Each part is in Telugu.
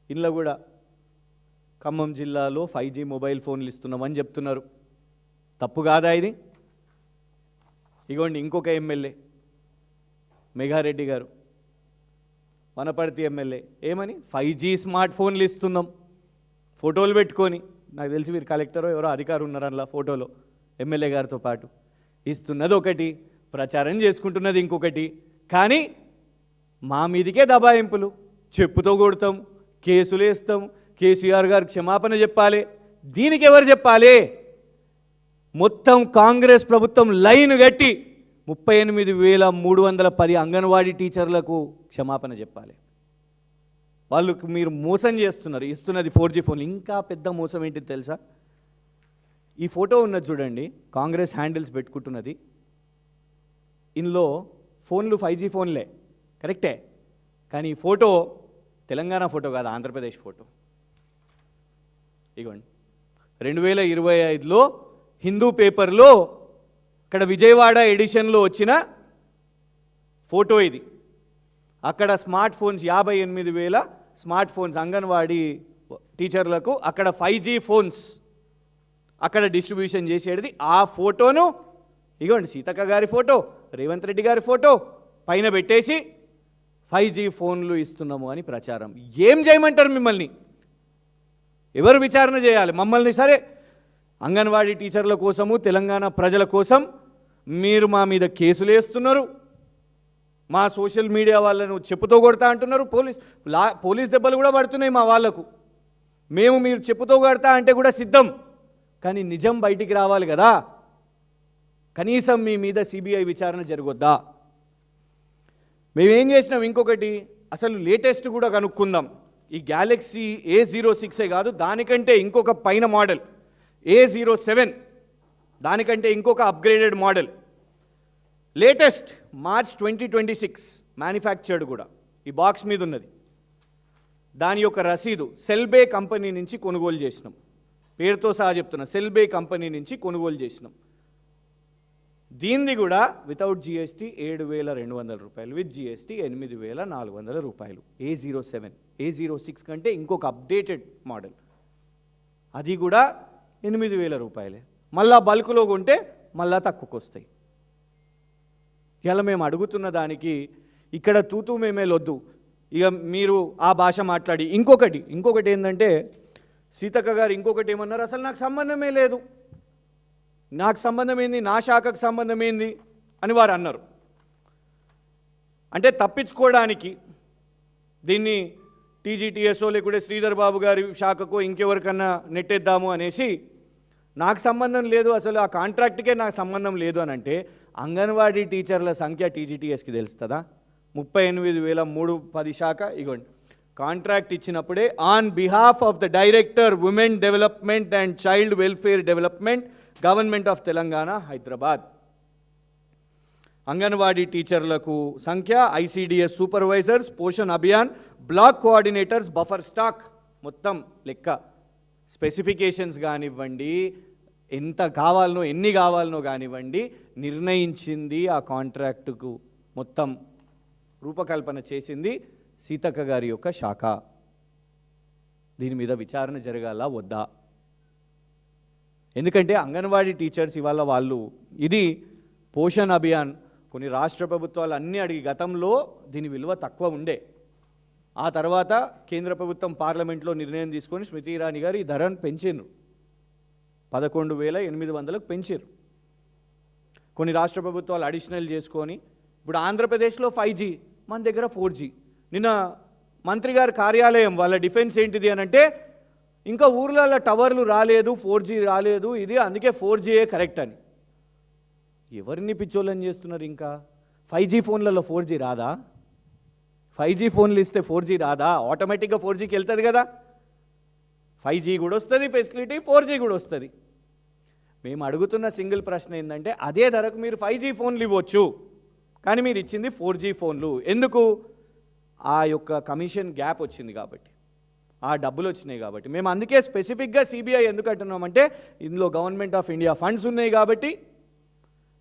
ఇంట్లో కూడా ఖమ్మం జిల్లాలో 5G మొబైల్ ఫోన్లు ఇస్తున్నామని చెప్తున్నారు. తప్పు కాదా ఇది? ఇగోండి ఇంకొక ఎమ్మెల్యే మెగారెడ్డి గారు, వనపర్తి ఎమ్మెల్యే, ఏమని 5G స్మార్ట్ ఫోన్లు ఇస్తున్నాం ఫోటోలు పెట్టుకొని. నాకు తెలిసి వీరు కలెక్టరో ఎవరో అధికారు ఉన్నారు అందులో ఫోటోలో ఎమ్మెల్యే గారితో పాటు. ఇస్తున్నది ఒకటి, ప్రచారం చేసుకుంటున్నది ఇంకొకటి. కానీ మా మీదికే దబాయింపులు, చెప్పుతో కొడతాం, కేసులు వేస్తాం, కేసీఆర్ గారు క్షమాపణ చెప్పాలి. దీనికి ఎవరు చెప్పాలి? మొత్తం కాంగ్రెస్ ప్రభుత్వం లైన్ కట్టి 38,310 అంగన్వాడీ టీచర్లకు క్షమాపణ చెప్పాలి. వాళ్ళకు మీరు మోసం చేస్తున్నారు. ఇస్తున్నది 4G ఫోన్లు. ఇంకా పెద్ద మోసం ఏంటి తెలుసా? ఈ ఫోటో ఉన్నది చూడండి, కాంగ్రెస్ హ్యాండిల్స్ పెట్టుకుంటున్నది. ఇందులో ఫోన్లు 5G ఫోన్లే, కరెక్టే. కానీ ఈ ఫోటో తెలంగాణ ఫోటో కాదు, ఆంధ్రప్రదేశ్ ఫోటో. ఇగోండి 2025లో హిందూ పేపర్లో ఇక్కడ విజయవాడ ఎడిషన్లో వచ్చిన ఫోటో ఇది. అక్కడ smart phones 58,000 smart phones anganwadi టీచర్లకు అక్కడ 5G ఫోన్స్ అక్కడ డిస్ట్రిబ్యూషన్ చేసేది. ఆ ఫోటోను ఇగోండి సీతక్క గారి ఫోటో, రేవంత్ రెడ్డి గారి ఫోటో పైన పెట్టేసి 5G ఫోన్లు ఇస్తున్నాము అని ప్రచారం. ఏం చేయమంటారు మిమ్మల్ని? ఎవరు విచారణ చేయాలి మమ్మల్ని? సరే, అంగన్వాడీ టీచర్ల కోసము తెలంగాణ ప్రజల కోసం మీరు మా మీద కేసులు వేస్తున్నారు, మా సోషల్ మీడియా వాళ్ళను చెప్పుతో కొడతా అంటున్నారు, పోలీస్ దెబ్బలు కూడా పడుతున్నాయి మా వాళ్లకు. మేము మీరు చెప్పుతో కొడతా అంటే కూడా సిద్ధం, కానీ నిజం బయటికి రావాలి కదా. కనీసం మీ మీద సిబిఐ విచారణ జరగొద్దా? మేమేం చేసినాం? ఇంకొకటి అసలు లేటెస్ట్ కూడా కనుక్కుందాం. ఈ గ్యాలక్సీ A06 కాదు, దానికంటే ఇంకొక పైన మోడల్ A07, దానికంటే ఇంకొక upgraded model latest March 2026 manufactured కూడా ఈ బాక్స్ మీద ఉన్నది. దాని యొక్క రసీదు సెల్బే కంపెనీ నుంచి కొనుగోలు చేసినాం. పేరుతో సహా చెప్తున్నా, సెల్బే కంపెనీ నుంచి కొనుగోలు చేసినాం. దీనిది కూడా వితౌట్ GST 7,200 రూపాయలు, విత్ GST 8,400 రూపాయలు. A07, A06 కంటే ఇంకొక అప్డేటెడ్ మోడల్, అది కూడా 8,000 రూపాయలే. మళ్ళా బల్క్లో కొంటే మళ్ళా తక్కువకు వస్తాయి. ఇలా మేము అడుగుతున్న దానికి ఇక్కడ తూతూ మేమేలొద్దు. ఇక మీరు ఆ భాష మాట్లాడి ఇంకొకటి ఏంటంటే సీతక్క గారు ఇంకొకటి ఏమన్నారు, అసలు నాకు సంబంధమే లేదు, నాకు సంబంధం ఏంది, నా శాఖకు సంబంధం ఏంది అని వారు అన్నారు. అంటే తప్పించుకోవడానికి దీన్ని TGTSO లేకుంటే శ్రీధర్ బాబు గారి శాఖకు ఇంకెవరికన్నా నెట్టేద్దాము అనేసి, నాకు సంబంధం లేదు, అసలు ఆ కాంట్రాక్ట్కే నాకు సంబంధం లేదు అని అంటే అంగన్వాడీ టీచర్ల సంఖ్య TGTSకి తెలుస్తుందా? 38,310 శాఖ. ఇగోండి కాంట్రాక్ట్ ఇచ్చినప్పుడే on behalf of the director women development and child welfare development government of Telangana Hyderabad. Anganwadi టీచర్లకు సంఖ్య, ICDS supervisors, Poshan Abhiyan, block coordinators, buffer stock మొత్తం లెక్క, స్పెసిఫికేషన్స్ కానివ్వండి, ఎంత కావాలనో ఎన్ని కావాలనో కానివ్వండి, నిర్ణయించింది ఆ కాంట్రాక్టుకు మొత్తం రూపకల్పన చేసింది సీతక్క గారి యొక్క శాఖ. దీని మీద విచారణ జరగాల వద్దా? ఎందుకంటే అంగన్వాడీ టీచర్స్ ఇవాళ వాళ్ళు ఇది పోషణ్ అభియాన్ కొన్ని రాష్ట్ర ప్రభుత్వాలు అన్నీ అడిగి, గతంలో దీని విలువ తక్కువ ఉండే, ఆ తర్వాత కేంద్ర ప్రభుత్వం పార్లమెంట్లో నిర్ణయం తీసుకొని స్మృతి ఇరానీ గారు ఈ ధరను పెంచారు, 11,800కు పెంచారు. కొన్ని రాష్ట్ర ప్రభుత్వాలు అడిషనల్ చేసుకొని ఇప్పుడు ఆంధ్రప్రదేశ్లో 5G, మన దగ్గర 4G. నిన్న మంత్రి గారి కార్యాలయం వాళ్ళ డిఫెన్స్ ఏంటిది అని అంటే, ఇంకా ఊర్లలో టవర్లు రాలేదు, 4G రాలేదు, ఇది అందుకే 4Gయే కరెక్ట్ అని. ఎవరిని పిచ్చోళ్ళని చేస్తున్నారు? ఇంకా 5G ఫోన్లలో 4G రాదా? 5G ఫోన్లు ఇస్తే 4G రాదా? ఆటోమేటిక్గా 4Gకి వెళ్తుంది కదా. 5G కూడా వస్తుంది ఫెసిలిటీ, 4G కూడా వస్తుంది. మేము అడుగుతున్న సింగిల్ ప్రశ్న ఏంటంటే, అదే ధరకు మీరు 5G ఫోన్లు ఇవ్వచ్చు, కానీ మీరు ఇచ్చింది 4G ఫోన్లు ఎందుకు? ఆ యొక్క కమిషన్ గ్యాప్ వచ్చింది కాబట్టి, ఆ డబ్బులు వచ్చినాయి కాబట్టి. మేము అందుకే స్పెసిఫిక్గా సిబిఐ ఎందుకు అంటున్నామంటే, ఇందులో గవర్నమెంట్ ఆఫ్ ఇండియా ఫండ్స్ ఉన్నాయి కాబట్టి,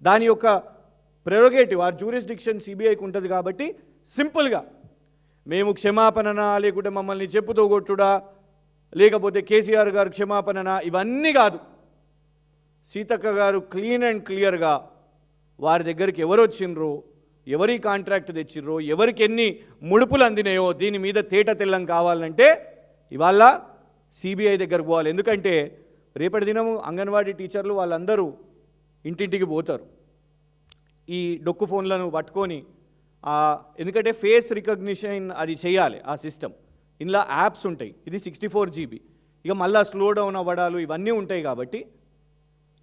దాని యొక్క ప్రెరోగేటివ్ ఆ జ్యూరిస్డిక్షన్ సిబిఐకి ఉంటుంది కాబట్టి, సింపుల్గా మేము క్షమాపణనా లేకుంటే మమ్మల్ని చెప్పుతో కొట్టుడా లేకపోతే కేసీఆర్ గారు క్షమాపణనా ఇవన్నీ కాదు. సీతక్క గారు క్లీన్ అండ్ క్లియర్గా వారి దగ్గరికి ఎవరు వచ్చిండ్రో, ఎవరి కాంట్రాక్ట్ తెచ్చిర్రో, ఎవరికి ఎన్ని ముడుపులు అందినాయో దీని మీద తేట తెల్లం కావాలంటే ఇవాళ సిబిఐ దగ్గరకు పోవాలి. ఎందుకంటే రేపటి దినము అంగన్వాడీ టీచర్లు వాళ్ళందరూ ఇంటింటికి పోతారు ఈ డొక్కు ఫోన్లను పట్టుకొని. ఎందుకంటే ఫేస్ రికగ్నిషన్ అది చేయాలి ఆ సిస్టమ్. ఇందులో యాప్స్ ఉంటాయి, ఇది 64 GB. ఇక మళ్ళీ స్లో డౌన్ అవ్వడాలు ఇవన్నీ ఉంటాయి కాబట్టి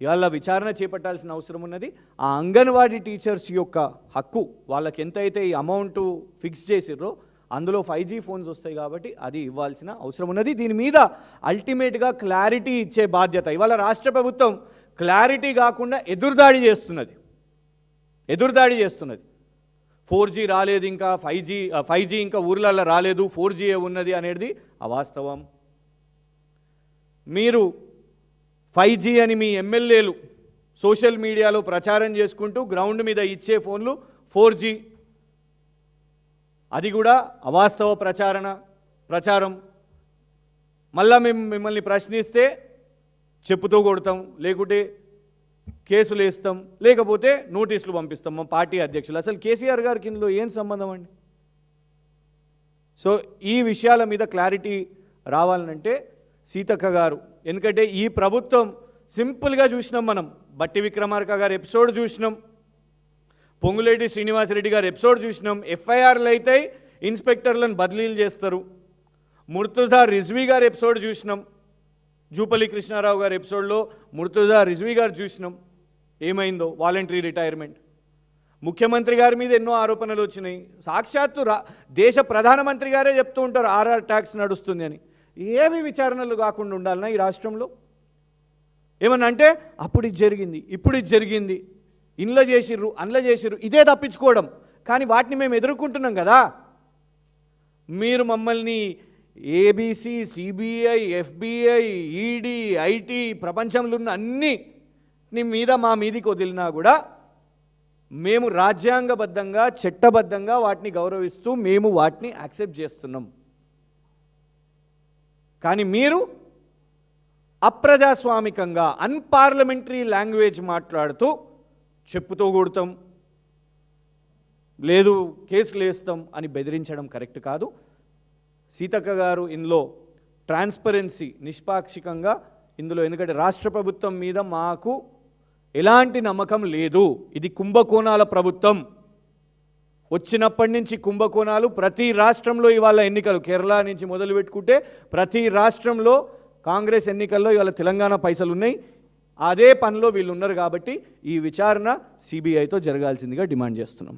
ఇవాళ విచారణ చేపట్టాల్సిన అవసరం ఉన్నది. ఆ అంగన్వాడీ టీచర్స్ యొక్క హక్కు, వాళ్ళకి ఎంతైతే ఈ అమౌంట్ ఫిక్స్ చేసిర్రో అందులో 5G ఫోన్స్ వస్తాయి కాబట్టి అది ఇవ్వాల్సిన అవసరం ఉన్నది. దీని మీద అల్టిమేట్గా క్లారిటీ ఇచ్చే బాధ్యత ఇవాళ రాష్ట్ర ప్రభుత్వం క్లారిటీ కాకుండా ఎదురుదాడి చేస్తున్నది. 4G రాలేదు, ఇంకా 5G ఇంకా ఊర్లలో రాలేదు, 4G ఉన్నది అనేది అవాస్తవం. మీరు 5G అని మీ ఎమ్మెల్యేలు సోషల్ మీడియాలో ప్రచారం చేసుకుంటూ గ్రౌండ్ మీద ఇచ్చే ఫోన్లు 4G, అది కూడా అవాస్తవ ప్రచారం. మళ్ళా మేము మిమ్మల్ని ప్రశ్నిస్తే చెప్పుతో కొడతాం, లేకుంటే కేసులు వేస్తాం, లేకపోతే నోటీసులు పంపిస్తాం మా పార్టీ అధ్యక్షులు. అసలు కేసీఆర్ గారికి ఇందులో ఏం సంబంధం అండి? సో ఈ విషయాల మీద క్లారిటీ రావాలంటే సీతక్క గారు, ఎందుకంటే ఈ ప్రభుత్వం సింపుల్గా చూసినాం, మనం బట్టి విక్రమార్క గారు ఎపిసోడ్ చూసినాం, పొంగులేటి శ్రీనివాసరెడ్డి గారు ఎపిసోడ్ చూసినాం. ఎఫ్ఐఆర్లు అయితే ఇన్స్పెక్టర్లను బదిలీలు చేస్తారు. ముర్తుజా రిజ్వీ గారు ఎపిసోడ్ చూసినాం, జూపల్లి కృష్ణారావు గారు ఎపిసోడ్లో ముర్తుజా రిజ్వీ గారు చూసినాం ఏమైందో, వాలంటరీ రిటైర్మెంట్. ముఖ్యమంత్రి గారి మీద ఎన్నో ఆరోపణలు వచ్చినాయి. సాక్షాత్తు దేశ ప్రధానమంత్రి గారే చెప్తూ ఉంటారు RR ట్యాక్స్ నడుస్తుంది అని. ఏమి విచారణలు కాకుండా ఉండాలన్నా ఈ రాష్ట్రంలో? ఏమన్నా అంటే అప్పుడు ఇది జరిగింది, ఇప్పుడు ఇది జరిగింది, ఇండ్ల చేసిర్రు, అందులో చేసిర్రు, ఇదే తప్పించుకోవడం. కానీ వాటిని మేము ఎదుర్కొంటున్నాం కదా. మీరు మమ్మల్ని ABC, CBI, FBI, ED, IT ప్రపంచంలో ఉన్న అన్ని మీద మా మీదికి వదిలినా కూడా మేము రాజ్యాంగబద్ధంగా చట్టబద్ధంగా వాటిని గౌరవిస్తూ మేము వాటిని యాక్సెప్ట్ చేస్తున్నాం. కానీ మీరు అప్రజాస్వామికంగా అన్పార్లమెంటరీ లాంగ్వేజ్ మాట్లాడుతూ చెప్పుతో కొడతాం, లేదు కేసులు వేస్తాం అని బెదిరించడం కరెక్ట్ కాదు. సీతక్క గారు ఇందులో ట్రాన్స్పరెన్సీ, నిష్పాక్షికంగా ఇందులో, ఎందుకంటే రాష్ట్ర ప్రభుత్వం మీద మాకు ఎలాంటి నమ్మకం లేదు. ఇది కుంభకోణాల ప్రభుత్వం. వచ్చినప్పటి నుంచి కుంభకోణాలు. ప్రతి రాష్ట్రంలో ఇవాళ ఎన్నికలు, కేరళ నుంచి మొదలు పెట్టుకుంటే ప్రతి రాష్ట్రంలో కాంగ్రెస్ ఎన్నికల్లో ఇవాళ తెలంగాణ పైసలు ఉన్నాయి. అదే పనిలో వీళ్ళు ఉన్నారు కాబట్టి ఈ విచారణ సిబిఐతో జరగాల్సిందిగా డిమాండ్ చేస్తున్నాం.